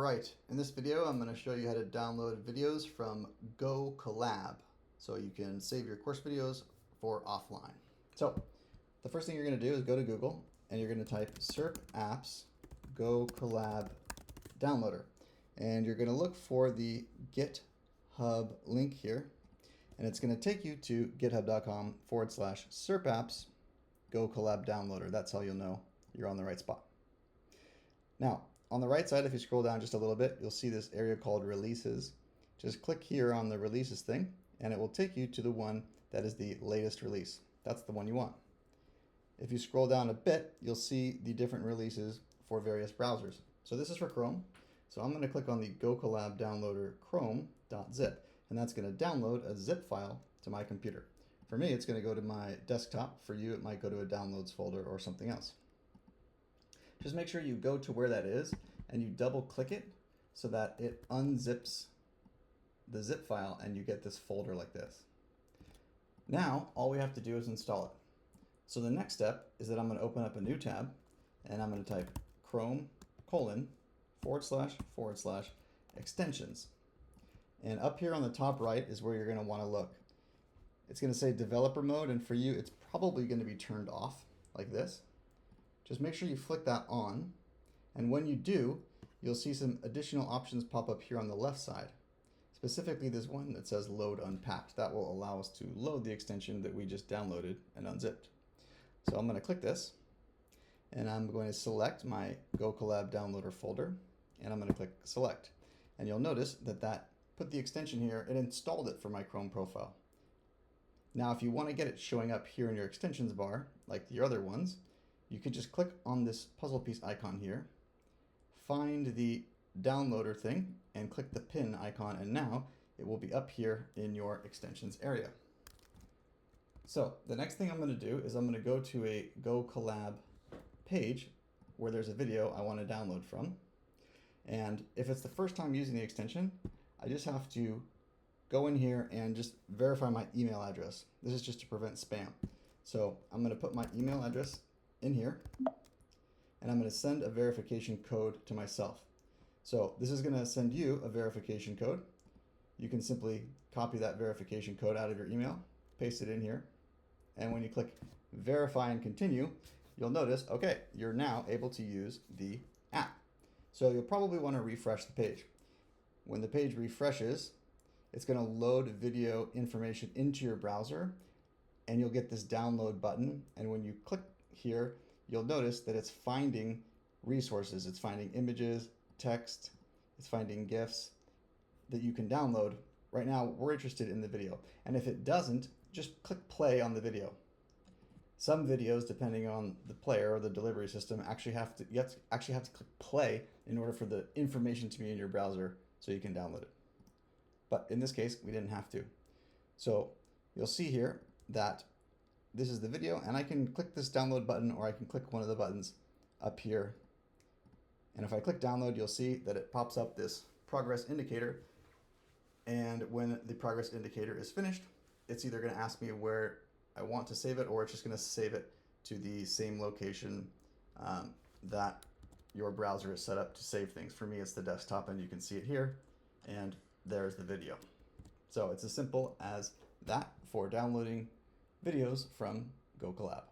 Alright, in this video I'm going to show you how to download videos from GoKollab so you can save your course videos for offline. So the first thing you're going to do is go to Google and you're going to type SERP Apps GoKollab Downloader, and you're going to look for the GitHub link here, and it's going to take you to github.com/SERP GoKollab Downloader. That's how you'll know you're on the right spot. Now, on the right side, if you scroll down just a little bit, you'll see this area called Releases. Just click here on the Releases thing, and it will take you to the one that is the latest release. That's the one you want. If you scroll down a bit, you'll see the different releases for various browsers. So this is for Chrome. So I'm going to click on the GoKollab Downloader Chrome.zip, and that's going to download a zip file to my computer. For me, it's going to go to my desktop. For you, it might go to a downloads folder or something else. Just make sure you go to where that is and you double click it so that it unzips the zip file and you get this folder like this. Now, all we have to do is install it. So the next step is that I'm going to open up a new tab and I'm going to type Chrome://extensions. And up here on the top right is where you're going to want to look. It's going to say developer mode, and for you, it's probably going to be turned off like this. Just make sure you flick that on, and when you do, you'll see some additional options pop up here on the left side. Specifically this one that says load unpacked. That will allow us to load the extension that we just downloaded and unzipped. So I'm going to click this, and I'm going to select my GoKollab downloader folder, and I'm going to click select. And you'll notice that that put the extension here and installed it for my Chrome profile. Now if you want to get it showing up here in your extensions bar, like the other ones, you could just click on this puzzle piece icon here, find the downloader thing, and click the pin icon, and now it will be up here in your extensions area. So the next thing I'm going to do is I'm going to go to a GoKollab page where there's a video I want to download from. And if it's the first time using the extension, I just have to go in here and just verify my email address. This is just to prevent spam. So I'm going to put my email address in here, and I'm going to send a verification code to myself. So this is going to send you a verification code. You can simply copy that verification code out of your email, paste it in here, and when you click verify and continue, you'll notice, okay, you're now able to use the app. So you'll probably want to refresh the page. When the page refreshes, it's going to load video information into your browser, and you'll get this download button, and when you click here, you'll notice that it's finding resources. It's finding images, text, it's finding GIFs that you can download. Right now, we're interested in the video. And if it doesn't, just click play on the video. Some videos, depending on the player or the delivery system, you actually have to click play in order for the information to be in your browser so you can download it. But in this case, we didn't have to. So you'll see here that this is the video, and I can click this download button, or I can click one of the buttons up here. And if I click download, you'll see that it pops up this progress indicator. And when the progress indicator is finished, it's either going to ask me where I want to save it, or it's just going to save it to the same location that your browser is set up to save things. For me, it's the desktop, and you can see it here, and there's the video. So it's as simple as that for downloading videos from GoKollab.